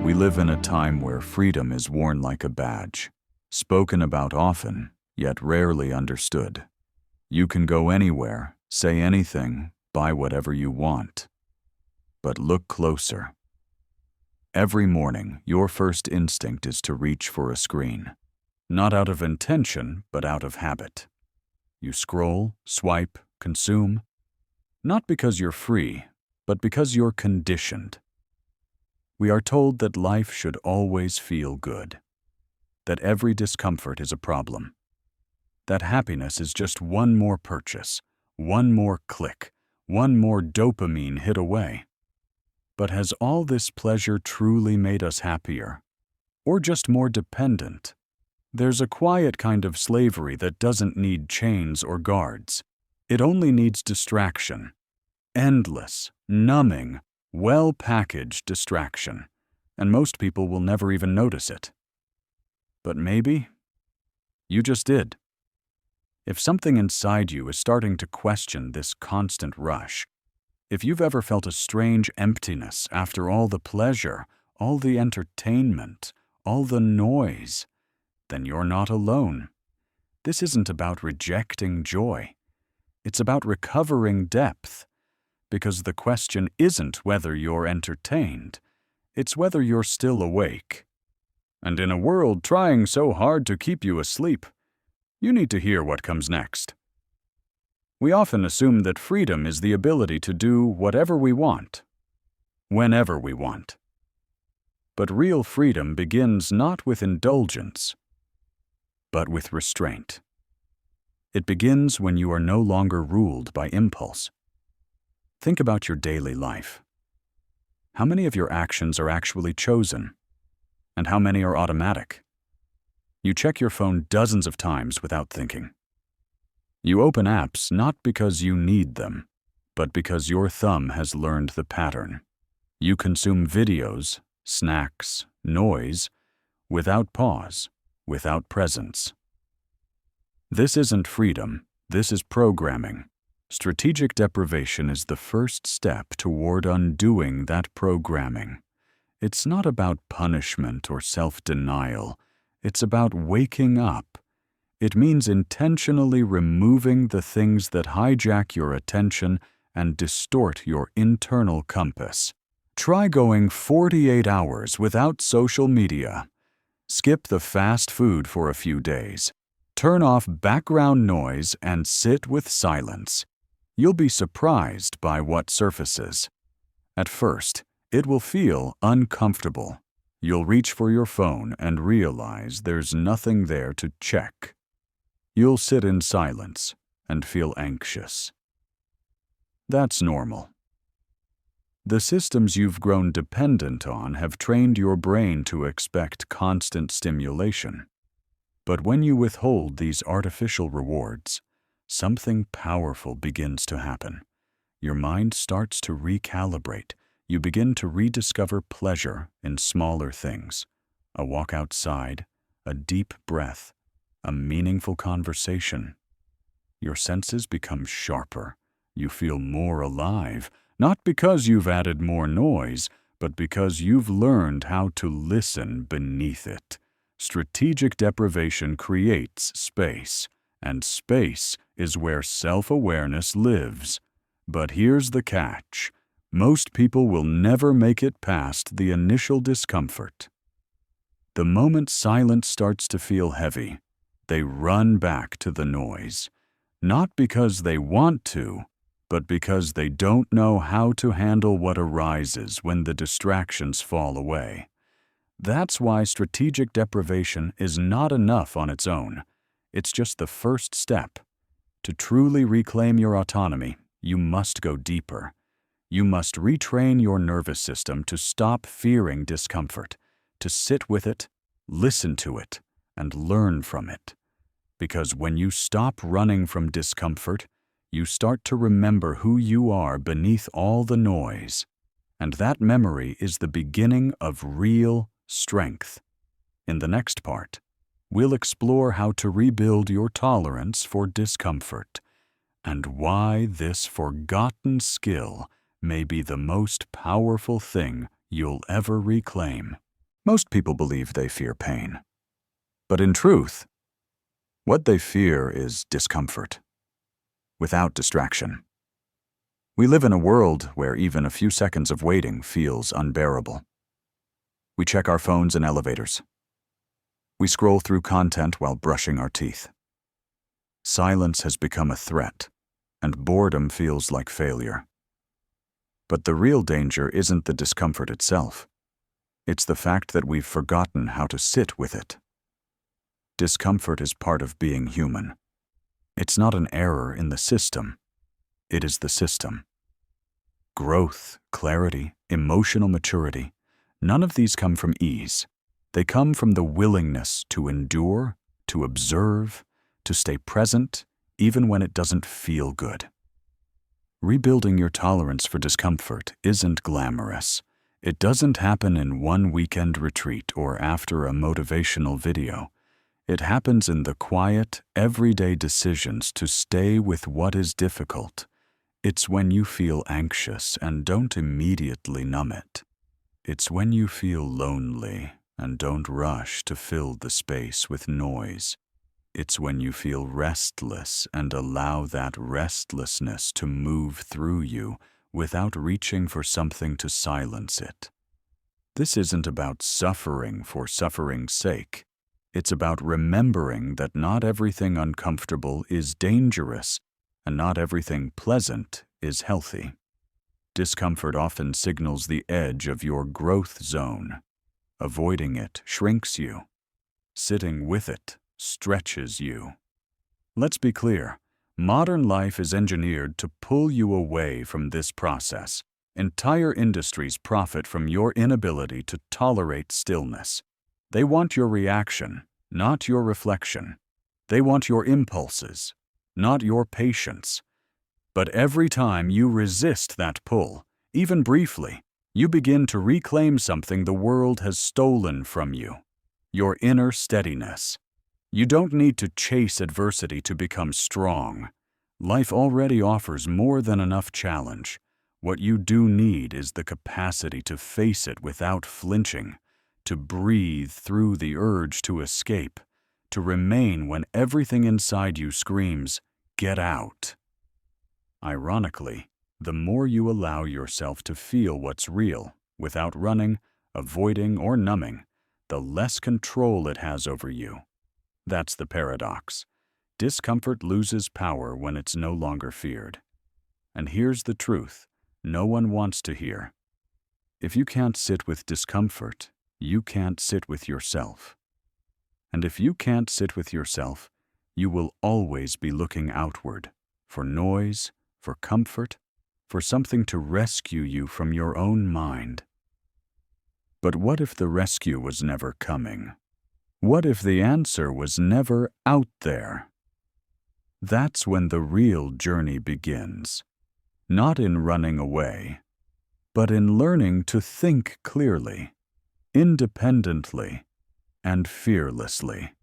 We live in a time where freedom is worn like a badge, spoken about often, yet rarely understood. You can go anywhere, say anything, buy whatever you want. But look closer. Every morning, your first instinct is to reach for a screen. Not out of intention, but out of habit. You scroll, swipe, consume, not because you're free, but because you're conditioned. We are told that life should always feel good, that every discomfort is a problem, that happiness is just one more purchase, one more click, one more dopamine hit away. But has all this pleasure truly made us happier, or just more dependent? There's a quiet kind of slavery that doesn't need chains or guards. It only needs distraction. Endless, numbing, well-packaged distraction. And most people will never even notice it. But maybe you just did. If something inside you is starting to question this constant rush, if you've ever felt a strange emptiness after all the pleasure, all the entertainment, all the noise, then you're not alone. This isn't about rejecting joy. It's about recovering depth. Because the question isn't whether you're entertained, it's whether you're still awake. And in a world trying so hard to keep you asleep, you need to hear what comes next. We often assume that freedom is the ability to do whatever we want, whenever we want. But real freedom begins not with indulgence, but with restraint. It begins when you are no longer ruled by impulse. Think about your daily life. How many of your actions are actually chosen? And how many are automatic? You check your phone dozens of times without thinking. You open apps not because you need them, but because your thumb has learned the pattern. You consume videos, snacks, noise, without pause, without presence. This isn't freedom, this is programming. Strategic deprivation is the first step toward undoing that programming. It's not about punishment or self-denial. It's about waking up. It means intentionally removing the things that hijack your attention and distort your internal compass. Try going 48 hours without social media. Skip the fast food for a few days. Turn off background noise and sit with silence. You'll be surprised by what surfaces. At first, it will feel uncomfortable. You'll reach for your phone and realize there's nothing there to check. You'll sit in silence and feel anxious. That's normal. The systems you've grown dependent on have trained your brain to expect constant stimulation. But when you withhold these artificial rewards, something powerful begins to happen. Your mind starts to recalibrate. You begin to rediscover pleasure in smaller things. A walk outside, a deep breath, a meaningful conversation. Your senses become sharper. You feel more alive, not because you've added more noise, but because you've learned how to listen beneath it. Strategic deprivation creates space, and space is where self-awareness lives. But here's the catch. Most people will never make it past the initial discomfort. The moment silence starts to feel heavy, they run back to the noise. Not because they want to, but because they don't know how to handle what arises when the distractions fall away. That's why strategic deprivation is not enough on its own. It's just the first step. To truly reclaim your autonomy, you must go deeper. You must retrain your nervous system to stop fearing discomfort, to sit with it, listen to it, and learn from it. Because when you stop running from discomfort, you start to remember who you are beneath all the noise. And that memory is the beginning of real strength. In the next part, we'll explore how to rebuild your tolerance for discomfort and why this forgotten skill may be the most powerful thing you'll ever reclaim. Most people believe they fear pain. But in truth, what they fear is discomfort, without distraction. We live in a world where even a few seconds of waiting feels unbearable. We check our phones in elevators. We scroll through content while brushing our teeth. Silence has become a threat, and boredom feels like failure. But the real danger isn't the discomfort itself. It's the fact that we've forgotten how to sit with it. Discomfort is part of being human. It's not an error in the system. It is the system. Growth, clarity, emotional maturity, none of these come from ease. They come from the willingness to endure, to observe, to stay present, even when it doesn't feel good. Rebuilding your tolerance for discomfort isn't glamorous. It doesn't happen in one weekend retreat or after a motivational video. It happens in the quiet, everyday decisions to stay with what is difficult. It's when you feel anxious and don't immediately numb it. It's when you feel lonely and don't rush to fill the space with noise. It's when you feel restless and allow that restlessness to move through you without reaching for something to silence it. This isn't about suffering for suffering's sake. It's about remembering that not everything uncomfortable is dangerous, and not everything pleasant is healthy. Discomfort often signals the edge of your growth zone. Avoiding it shrinks you. Sitting with it stretches you. Let's be clear. Modern life is engineered to pull you away from this process. Entire industries profit from your inability to tolerate stillness. They want your reaction, not your reflection. They want your impulses, not your patience. But every time you resist that pull, even briefly, you begin to reclaim something the world has stolen from you: your inner steadiness. You don't need to chase adversity to become strong. Life already offers more than enough challenge. What you do need is the capacity to face it without flinching, to breathe through the urge to escape, to remain when everything inside you screams, "Get out." Ironically, the more you allow yourself to feel what's real, without running, avoiding, or numbing, the less control it has over you. That's the paradox. Discomfort loses power when it's no longer feared. And here's the truth no one wants to hear. If you can't sit with discomfort, you can't sit with yourself. And if you can't sit with yourself, you will always be looking outward, for noise, for comfort, for something to rescue you from your own mind. But what if the rescue was never coming? What if the answer was never out there? That's when the real journey begins. Not in running away, but in learning to think clearly, independently, and fearlessly.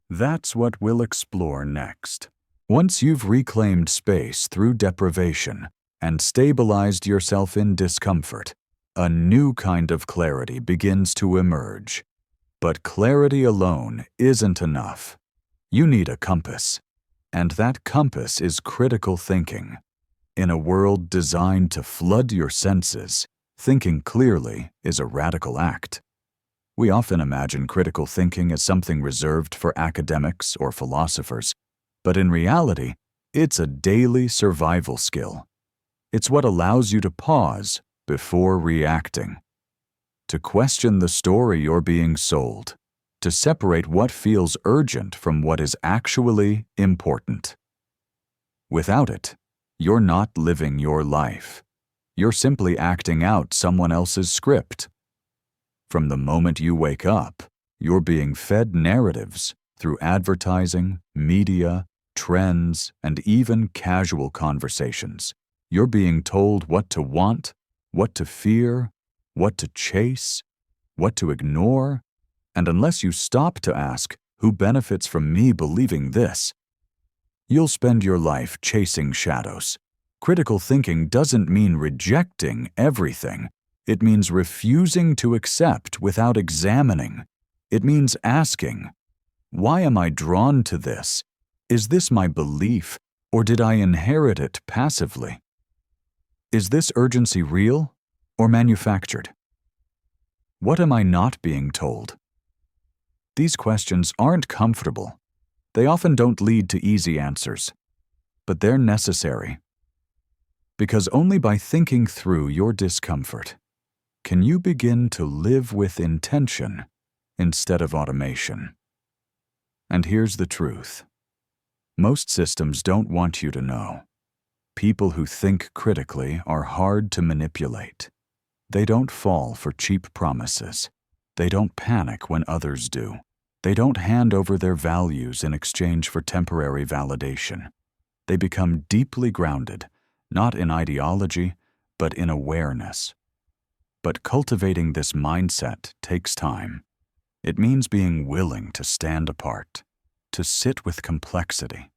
That's what we'll explore next. Once you've reclaimed space through deprivation and stabilized yourself in discomfort, a new kind of clarity begins to emerge. But clarity alone isn't enough. You need a compass. And that compass is critical thinking. In a world designed to flood your senses, thinking clearly is a radical act. We often imagine critical thinking as something reserved for academics or philosophers, but in reality, it's a daily survival skill. It's what allows you to pause before reacting, to question the story you're being sold, to separate what feels urgent from what is actually important. Without it, you're not living your life. You're simply acting out someone else's script. From the moment you wake up, you're being fed narratives through advertising, media, trends, and even casual conversations. You're being told what to want, what to fear, what to chase, what to ignore, and unless you stop to ask, who benefits from me believing this, you'll spend your life chasing shadows. Critical thinking doesn't mean rejecting everything. It means refusing to accept without examining. It means asking, why am I drawn to this? Is this my belief, or did I inherit it passively? Is this urgency real or manufactured? What am I not being told? These questions aren't comfortable. They often don't lead to easy answers, but they're necessary. Because only by thinking through your discomfort can you begin to live with intention instead of automation. And here's the truth. Most systems don't want you to know. People who think critically are hard to manipulate. They don't fall for cheap promises. They don't panic when others do. They don't hand over their values in exchange for temporary validation. They become deeply grounded, not in ideology, but in awareness. But cultivating this mindset takes time. It means being willing to stand apart, to sit with complexity,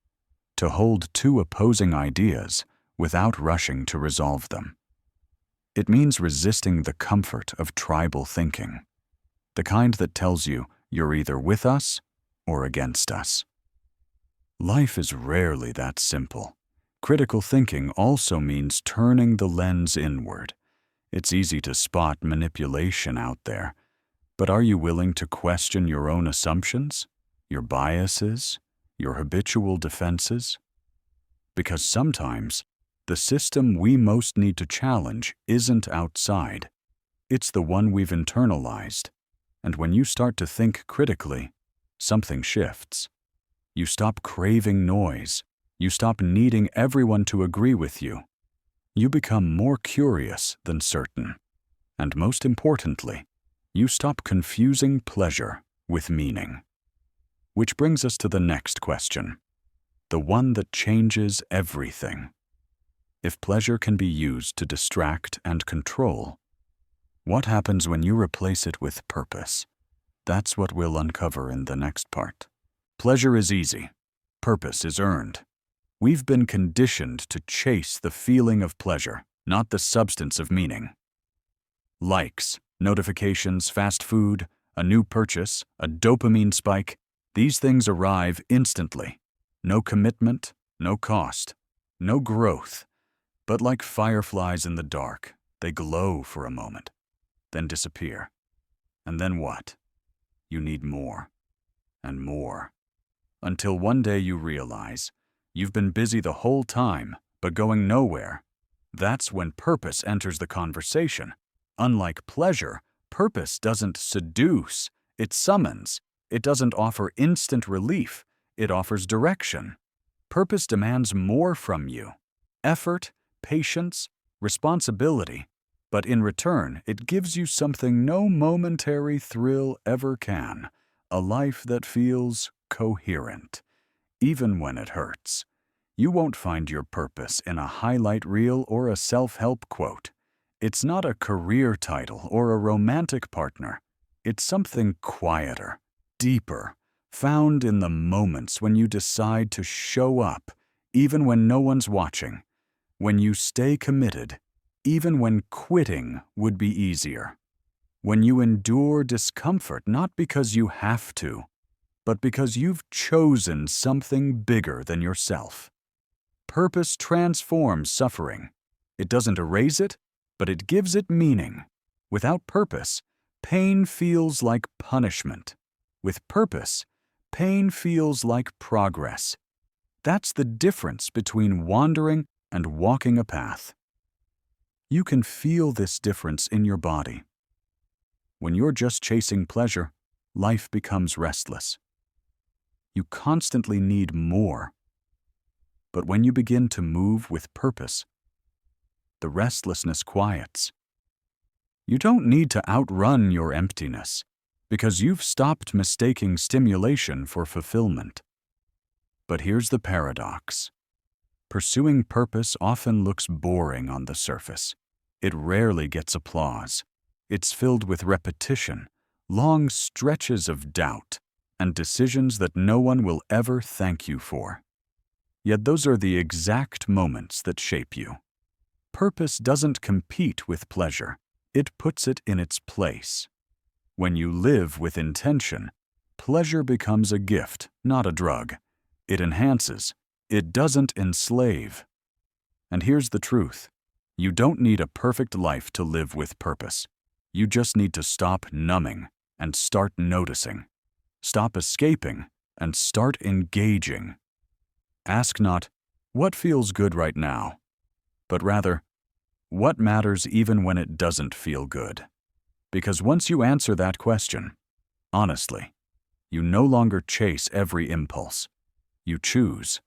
to hold two opposing ideas without rushing to resolve them. It means resisting the comfort of tribal thinking, the kind that tells you you're either with us or against us. Life is rarely that simple. Critical thinking also means turning the lens inward. It's easy to spot manipulation out there, but are you willing to question your own assumptions, your biases, your habitual defenses? Because sometimes the system we most need to challenge isn't outside. It's the one we've internalized. And when you start to think critically, something shifts. You stop craving noise. You stop needing everyone to agree with you. You become more curious than certain. And most importantly, you stop confusing pleasure with meaning. Which brings us to the next question, the one that changes everything. If pleasure can be used to distract and control, what happens when you replace it with purpose? That's what we'll uncover in the next part. Pleasure is easy. Purpose is earned. We've been conditioned to chase the feeling of pleasure, not the substance of meaning. Likes, notifications, fast food, a new purchase, a dopamine spike, these things arrive instantly. No commitment, no cost, no growth. But like fireflies in the dark, they glow for a moment, then disappear. And then what? You need more and more, until one day you realize you've been busy the whole time, but going nowhere. That's when purpose enters the conversation. Unlike pleasure, purpose doesn't seduce, it summons. It doesn't offer instant relief, it offers direction. Purpose demands more from you. Effort, patience, responsibility. But in return, it gives you something no momentary thrill ever can, a life that feels coherent, even when it hurts. You won't find your purpose in a highlight reel or a self-help quote. It's not a career title or a romantic partner. It's something quieter, deeper, found in the moments when you decide to show up, even when no one's watching, when you stay committed, even when quitting would be easier, when you endure discomfort not because you have to, but because you've chosen something bigger than yourself. Purpose transforms suffering. It doesn't erase it, but it gives it meaning. Without purpose, pain feels like punishment. With purpose, pain feels like progress. That's the difference between wandering and walking a path. You can feel this difference in your body. When you're just chasing pleasure, life becomes restless. You constantly need more. But when you begin to move with purpose, the restlessness quiets. You don't need to outrun your emptiness, because you've stopped mistaking stimulation for fulfillment. But here's the paradox. Pursuing purpose often looks boring on the surface. It rarely gets applause. It's filled with repetition, long stretches of doubt, and decisions that no one will ever thank you for. Yet those are the exact moments that shape you. Purpose doesn't compete with pleasure. It puts it in its place. When you live with intention, pleasure becomes a gift, not a drug. It enhances. It doesn't enslave. And here's the truth. You don't need a perfect life to live with purpose. You just need to stop numbing and start noticing. Stop escaping and start engaging. Ask not, what feels good right now? But rather, what matters even when it doesn't feel good? Because once you answer that question, honestly, you no longer chase every impulse. You choose.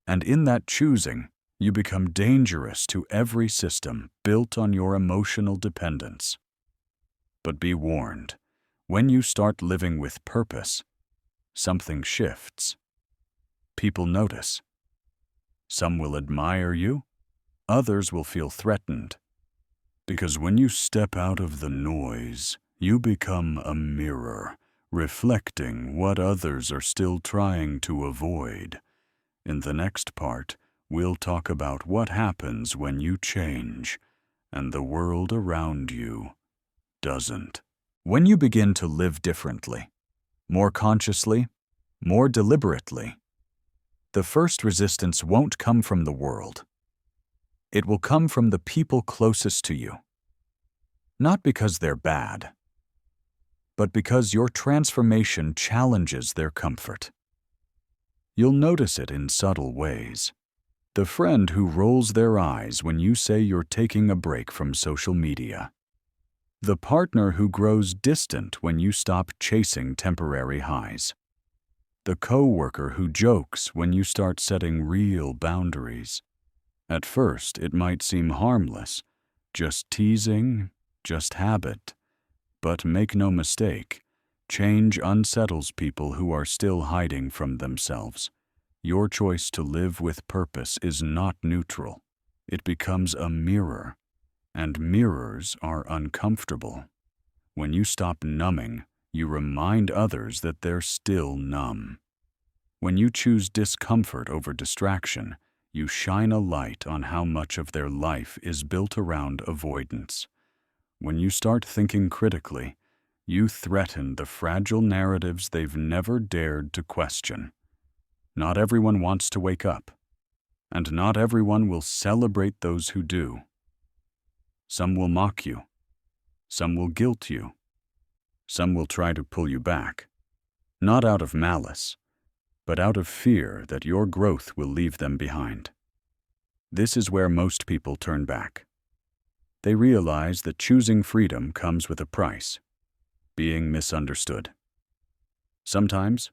And in that choosing, you become dangerous to every system built on your emotional dependence. But be warned, when you start living with purpose, something shifts. People notice. Some will admire you, others will feel threatened. Because when you step out of the noise, you become a mirror, reflecting what others are still trying to avoid. In the next part, we'll talk about what happens when you change, and the world around you doesn't. When you begin to live differently, more consciously, more deliberately, the first resistance won't come from the world. It will come from the people closest to you. Not because they're bad, but because your transformation challenges their comfort. You'll notice it in subtle ways. The friend who rolls their eyes when you say you're taking a break from social media. The partner who grows distant when you stop chasing temporary highs. The coworker who jokes when you start setting real boundaries. At first, it might seem harmless, just teasing, just habit. But make no mistake, change unsettles people who are still hiding from themselves. Your choice to live with purpose is not neutral. It becomes a mirror, and mirrors are uncomfortable. When you stop numbing, you remind others that they're still numb. When you choose discomfort over distraction, you shine a light on how much of their life is built around avoidance. When you start thinking critically, you threaten the fragile narratives they've never dared to question. Not everyone wants to wake up, and not everyone will celebrate those who do. Some will mock you. Some will guilt you. Some will try to pull you back, not out of malice, but out of fear that your growth will leave them behind. This is where most people turn back. They realize that choosing freedom comes with a price, being misunderstood. Sometimes,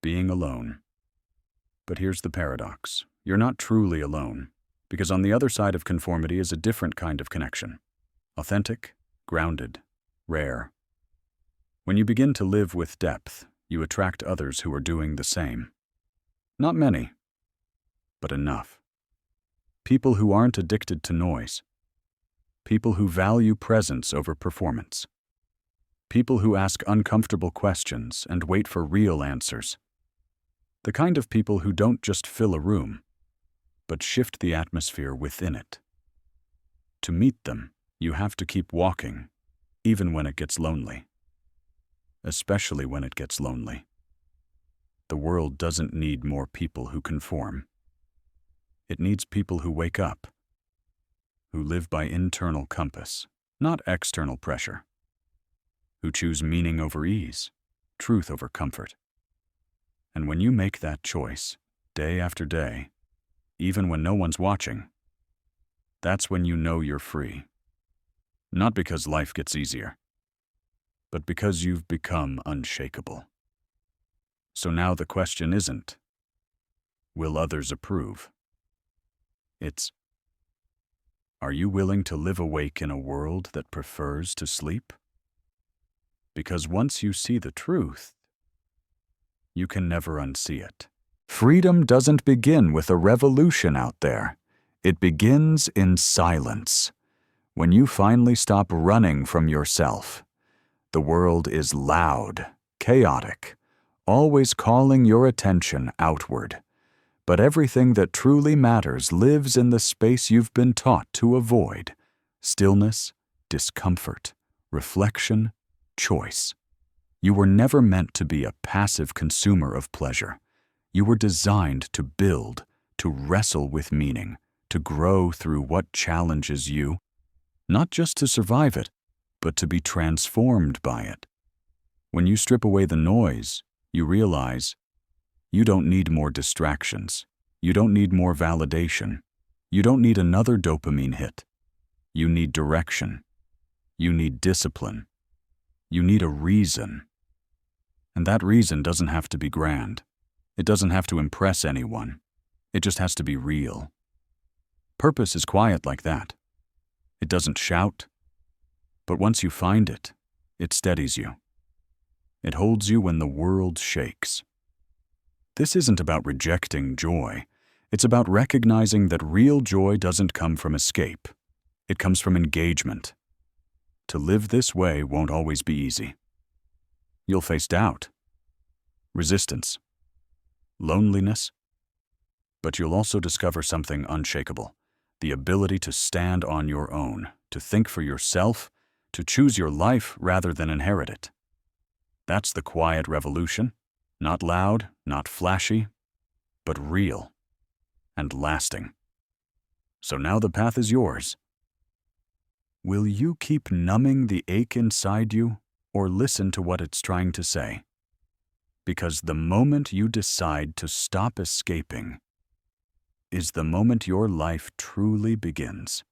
being alone. But here's the paradox. You're not truly alone, because on the other side of conformity is a different kind of connection. Authentic, grounded, rare. When you begin to live with depth, you attract others who are doing the same. Not many, but enough. People who aren't addicted to noise. People who value presence over performance. People who ask uncomfortable questions and wait for real answers. The kind of people who don't just fill a room, but shift the atmosphere within it. To meet them, you have to keep walking, even when it gets lonely. Especially when it gets lonely. The world doesn't need more people who conform. It needs people who wake up, who live by internal compass, not external pressure, who choose meaning over ease, truth over comfort. And when you make that choice, day after day, even when no one's watching, that's when you know you're free. Not because life gets easier, but because you've become unshakable. So now the question isn't, will others approve? It's, are you willing to live awake in a world that prefers to sleep? Because once you see the truth, you can never unsee it. Freedom doesn't begin with a revolution out there. It begins in silence. When you finally stop running from yourself, the world is loud, chaotic, always calling your attention outward. But everything that truly matters lives in the space you've been taught to avoid. Stillness, discomfort, reflection, choice. You were never meant to be a passive consumer of pleasure. You were designed to build, to wrestle with meaning, to grow through what challenges you, not just to survive it, but to be transformed by it. When you strip away the noise, you realize you don't need more distractions. You don't need more validation. You don't need another dopamine hit. You need direction. You need discipline. You need a reason. And that reason doesn't have to be grand. It doesn't have to impress anyone. It just has to be real. Purpose is quiet like that. It doesn't shout. But once you find it, it steadies you. It holds you when the world shakes. This isn't about rejecting joy. It's about recognizing that real joy doesn't come from escape. It comes from engagement. To live this way won't always be easy. You'll face doubt, resistance, loneliness, but you'll also discover something unshakable, the ability to stand on your own, to think for yourself, to choose your life rather than inherit it. That's the quiet revolution, not loud, not flashy, but real and lasting. So now the path is yours. Will you keep numbing the ache inside you, or listen to what it's trying to say? Because the moment you decide to stop escaping is the moment your life truly begins.